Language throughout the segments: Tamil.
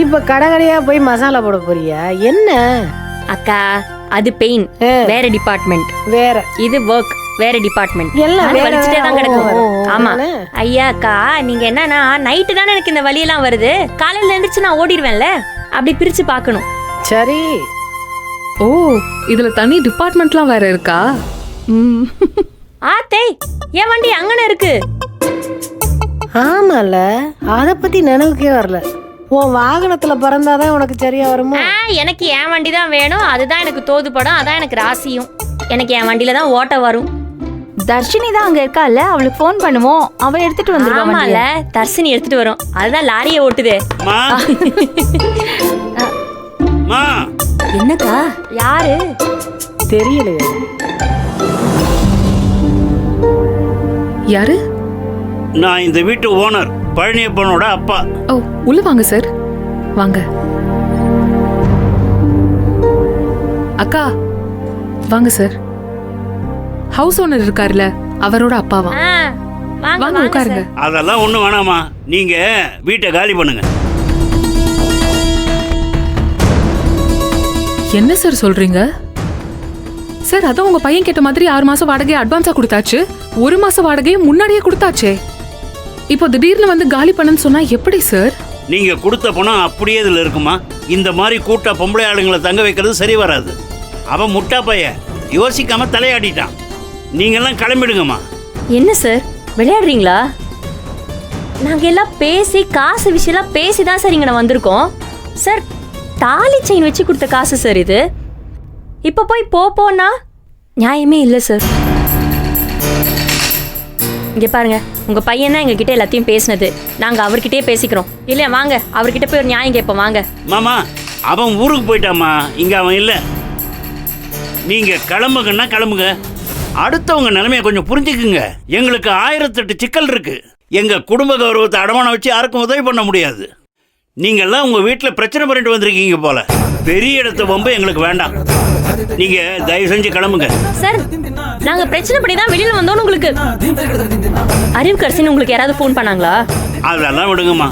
இப்ப கடகடையா போய் மசாலா போட போறியா என்ன? அக்கா அது பெயின் வேற டிபார்ட்மெண்ட், வேற இது ஒர்க் வேற டிபார்ட்மெண்ட். எல்லாம் வேற வலிச்சுட்டே தான் கிடக்கும். ஆமா அதனால? ஐயா அக்கா, நீங்க என்னன்னா நைட்டு தானே எனக்கு இந்த வலியெல்லாம் வருது, காலையில எழுந்திரிச்சு நான் ஓடிடுவேன்ல, அப்படி பிரிச்சு பார்க்கணும். சரி. ஓ, இதுல தனி டிபார்ட்மெண்ட்லாம் வேற இருக்கா? ஆத்தே, என் வண்டி அங்கன இருக்கு. ஆமால, அத பத்தி நினைவுக்கே வரல. உன் வாகனத்துல பறந்தாதான் உனக்கு சரியா வருமா? எனக்கு என் வண்டி தான் வேணும், அதுதான் எனக்கு தோதுபடும், அதான் எனக்கு ராசியும். எனக்கு என் வண்டியில தான் ஓட்ட வரும். தர்ஷினி தான் அங்க இருக்கால, அவளுக்கு ஃபோன் பண்ணுவோம், அவ எடுத்துட்டு வந்துருவா. ஆமால, தர்ஷினி எடுத்துட்டு வரும், அதுதான் லாரியை ஓட்டுதே. என்னக்கா? யாரு தெரியலையே. யாரு? நான் இந்த வீட்டு ஓனர் பழனியப்பனோட அப்பா. ஓ, உள்ள வாங்க சார், வாங்க. அக்கா வாங்க சார். ஹவுஸ் ஓனர் இருக்காருல, அவரோட அப்பாவா? வாங்க உட்காருங்க. அதெல்லாம் ஒண்ணும் வேணாமா, நீங்க வீட்டை காலி பண்ணுங்க. என்ன சார் சொல்றீங்க? சார், அதான் உங்க பையன் கேட்ட மாதிரி 6 மாசம் வாடகையை அட்வான்ஸா கொடுத்தாச்சு, 1 மாசம் வாடகையை முன்னாடியே கொடுத்தாச்சே. இப்போ திடீர்னு வந்து காலி பண்ணுன்னு சொன்னா எப்படி சார்? நீங்க கொடுத்த பணம் அப்படியே இதுல இருக்குமா? இந்த மாதிரி கூட்ட பொம்பளை ஆளுங்களை தங்க வைக்கிறது சரி வராது. அவன் முட்டா பையன் யோசிக்காம தலையாடிட்டான். நீங்க எல்லாம் கிளம்பிடுங்கம்மா. என்ன சார் விளையாடுறீங்களா? நாங்க எல்லாம் பேசி காசு விஷயம் பேசிதான் சார் இங்க வந்திருக்கோம். சார், தாலி செயின் வச்சு கொடுத்த காசு சார் இது. இப்ப போய் போனா நியாயமே இல்லை சார். இங்க பாருங்க, உங்க பையன் தான் எங்க கிட்ட எல்லாத்தையும் பேசினது, நாங்க அவர்கிட்டயே பேசிக்கிறோம். இல்லையா வாங்க, அவர்கிட்ட போய் ஒரு நியாயம் கேட்போம் வாங்க. மாமா, அவன் ஊருக்கு போயிட்டாமா, இங்க அவன் இல்ல. நீங்க கிளம்புங்கன்னா கிளம்புங்க. அடுத்தவங்க நிலைமையை கொஞ்சம் புரிஞ்சுக்குங்க. எங்களுக்கு 1008 சிக்கல் இருக்கு. எங்க குடும்ப கௌரவத்தை அடமானம் வச்சு யாருக்கும் உதவி பண்ண முடியாது. நீங்கெல்லாம் உங்க வீட்டுல பிரச்சனை பண்ணிட்டு வந்திருக்கீங்க போல. பெரிய இடத்த பொம்பை எங்களுக்கு வேண்டாம். நீங்க தயவு செஞ்சு கிளம்புங்க. சார், நாங்க பிரச்சனை பண்ணி தான் வெளியில வந்தோம். உங்களுக்கு அறிவு கரசின்னு உங்களுக்கு யாராவது ஃபோன் பண்ணாங்களா? அதெல்லாம் விடுங்கம்மா.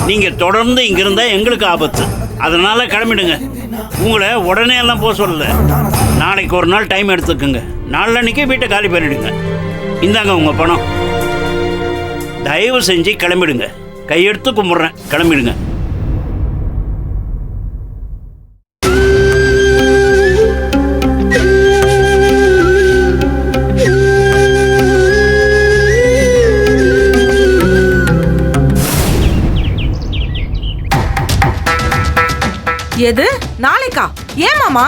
நீங்க தொடர்ந்து இங்க இருந்தா எங்களுக்கு ஆபத்து. அதனால கிளம்பிடுங்க. உங்களை உடனே எல்லாம் போக சொல்லல. நாளைக்கு ஒரு நாள் டைம் எடுத்துக்கோங்க. நாளன்னைக்கு வீட்டை காலி பண்ணிடுங்க. இந்தாங்க உங்க பணம். தயவு செஞ்சு கிளம்பிடுங்க. கையெடுத்து கும்பிட்றேன், கிளம்பிடுங்க. எது நாளைக்கா? ஏமாமா?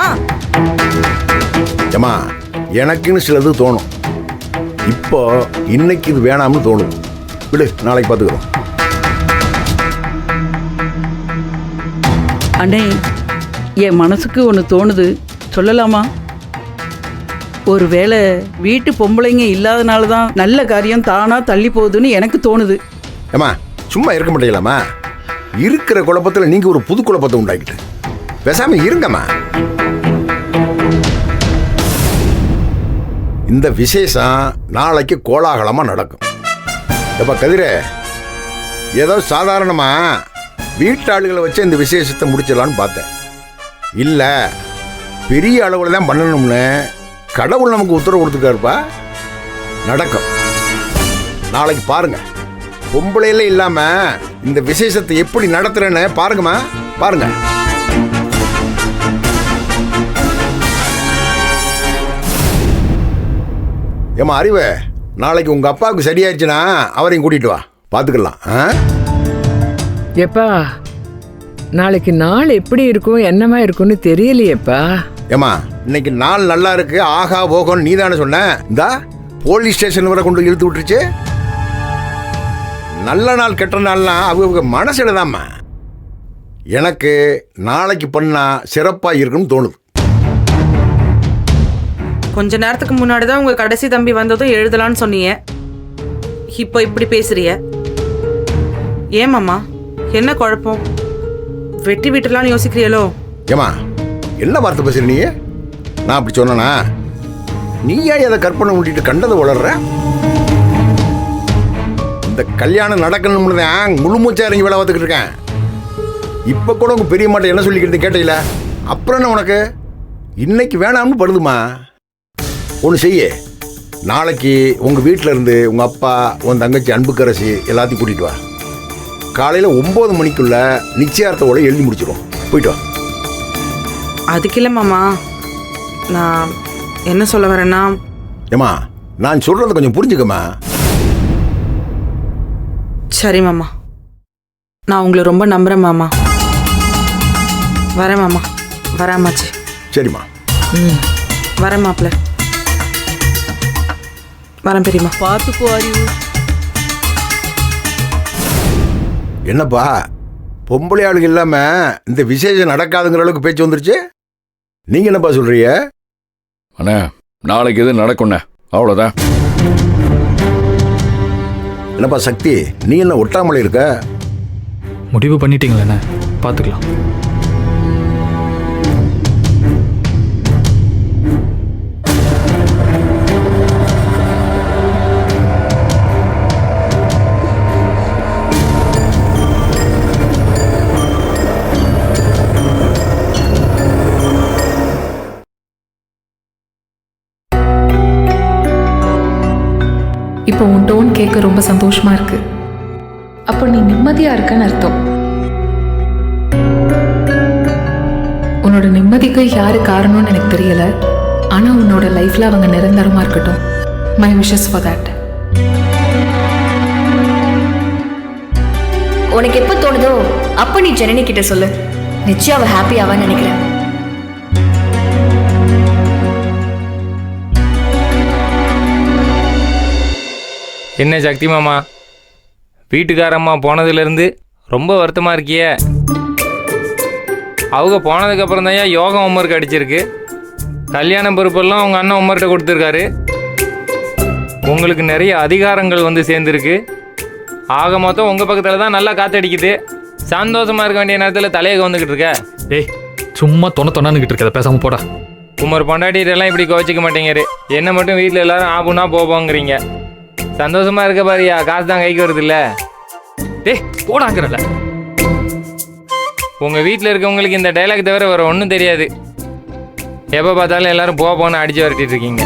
ஏமா, எனக்குன்னு சிலது தோணும். இப்போ இன்னைக்கு இது வேணாம்னு தோணும். விடு, நாளைக்கு பார்த்துக்கிறோம். அண்ணே, என் மனசுக்கு ஒன்று தோணுது, சொல்லலாமா? ஒருவேளை வீட்டு பொம்பளைங்க இல்லாதனால தான் நல்ல காரியம் தானா தள்ளி போகுதுன்னு எனக்கு தோணுது. ஏமா, சும்மா இருக்க மாட்டீங்களாம்மா? இருக்கிற குழப்பத்தில் நீங்க ஒரு புது குழப்பத்தை உண்டாக்கிட்டு பேசாம இருங்கம்மா. இந்த விசேஷம் நாளைக்கு கோலாகலமா நடக்கும். எப்ப கதிரே, ஏதோ சாதாரணமா வீட்டாளுகளை வச்சு இந்த விசேஷத்தை முடிச்சிடலான்னு பார்த்தேன். இல்லை, பெரிய அளவில் தான் பண்ணணும்னு கடவுள் நமக்கு உத்தரவு கொடுத்துருக்காருப்பா. நடக்கும். நாளைக்கு பாருங்க, பொம்பளையில இல்லாம இந்த விசேஷத்தை எப்படி நடத்துறேன்னு பாருங்கம்மா, பாருங்க. ஏமா அறிவு, நாளைக்கு உங்க அப்பாவுக்கு சரியாயிடுச்சுன்னா அவரையும் கூட்டிட்டு வா, பார்த்துக்கலாம். எப்பா, நாளைக்கு நாள் எப்படி இருக்கும் என்னமா இருக்கும்னு தெரியலையேப்பா. ஏமா, இன்னைக்கு நாள் நல்லா இருக்கு, ஆகா போகணும் நீ தானே சொன்ன. இந்தா போலீஸ் ஸ்டேஷன் வரை கொண்டு இழுத்து விட்டுருச்சு. நல்ல நாள் கெட்ட நாள்லாம் அவங்க மனசுல தான்மா. எனக்கு நாளைக்கு பண்ணா சிறப்பா இருக்குன்னு தோணுது. கொஞ்ச நேரத்துக்கு முன்னாடி தான் உங்க கடைசி தம்பி வந்ததும் எழுதலான்னு சொன்னீங்க. இப்போ இப்படி பேசுறிய. ஏமாமா, என்ன குழப்பம்? வெட்டி விட்டுலான்னு யோசிக்கிறியலோ? ஏமா, என்ன வார்த்தை பேசுற நீ? நான் அப்படி சொன்னா நீ ஏன் அதை கற்பனை பண்ணிட்டு கண்டதை வளர்ற? இந்த கல்யாணம் நடக்கணும்னு தான் முழு மூச்சா இறங்கி வேலை பார்த்துக்கிட்டு இருக்கேன். இப்போ கூட உங்கள் பெரிய மாட்டை என்ன சொல்லிக்கிறது கேட்டீங்களா? அப்புறம் என்ன உனக்கு இன்னைக்கு வேணாம்னு படுதுமா. ஒன்று செய்ய, நாளைக்கு உங்கள் வீட்டில் இருந்து உங்கள் அப்பா, உன் தங்கச்சி அன்புக்கரசி எல்லாத்தையும் கூட்டிகிட்டு வா. காலையில் 9 மணிக்குள்ள நிச்சயார்த்தோட எழுதி முடிச்சிடும். போயிட்டு வா. அதுக்கு இல்லை மாமா, நான் என்ன சொல்ல வரேன்னா, ஏம்மா நான் சொல்கிறத கொஞ்சம் புரிஞ்சுக்கம்மா. சரி மாமா, நான் உங்களை ரொம்ப நம்புகிறேன் மாமா. வரேன் மாமா, வராமாச்சு. சரிம்மா. வரேன் மாப்பிள்ள, வரேன் பெரியம்மா. பார்த்துக்கோ அறிவு. என்னப்பா பொம்பளை ஆளுங்க இல்லாமல் இந்த விசேஷம் நடக்காதுங்கிற அளவுக்கு பேச்சு வந்துருச்சு. நீங்கள் என்னப்பா சொல்கிறீங்க? அண்ணா நாளைக்கு எது நடக்குண்ணே, அவ்வளோதான். என்னப்பா சக்தி, நீ என்ன ஒட்டாமலை இருக்க? முடிவு பண்ணிட்டீங்களேண்ணே, பார்த்துக்கலாம். இப்போ உன் டோன் கேட்க ரொம்ப சந்தோஷமா இருக்கு. அப்போ நீ நிம்மதியா இருக்கன்னு அர்த்தம். உன்னோட நிம்மதிக்கு யாரு காரணம்னு எனக்கு தெரியல, ஆனா உன்னோட லைஃப்ல அவங்க நிரந்தரமா இருக்கட்டும். My wishes for that. உனக்கு எப்போ தோணுதோ அப்போ நீ ஜனனி கிட்ட சொல்லு. நிச்சயம் அவ ஹாப்பி ஆவான்னு நினைக்கிறேன். என்ன சக்தி மாமா, வீட்டுக்காரம்மா போனதுலேருந்து ரொம்ப வருத்தமாக இருக்கியே. அவங்க போனதுக்கப்புறம் தான் யோகம் ஹோம்ஒர்க் அடிச்சிருக்கு. கல்யாண பொறுப்பெல்லாம் அவங்க அண்ணன் ஹோம்ஒர்க்கை கொடுத்துருக்காரு. உங்களுக்கு நிறைய அதிகாரங்கள் வந்து சேர்ந்துருக்கு. ஆக மொத்தம் உங்கள் பக்கத்தில் தான் நல்லா காற்றடிக்குது. சந்தோஷமாக இருக்க வேண்டிய நேரத்தில் தலையை வந்துக்கிட்டு இருக்க. டேய் சும்மா தொண்ணான்னுக்கிட்டு இருக்கத, பேசாமல் போடா. குமர் பொண்டாட்டிகிட்டெல்லாம் இப்படி கோச்சிக்க மாட்டேங்கிறாரு. என்ன மட்டும் வீட்டில் எல்லாரும் ஆப்புனா போவோங்கிறீங்க. சந்தோஷமா இருக்க பாரியா, காசு தான் கைக்கு வருது இல்ல. டேய் போடாங்கிறல. உங்க வீட்டில் இருக்கவங்களுக்கு இந்த டைலாக் தவிர வேற ஒன்றும் தெரியாது. எப்போ பார்த்தாலும் எல்லாரும் போன்னு அடிச்சு வரட்டிட்டு இருக்கீங்க.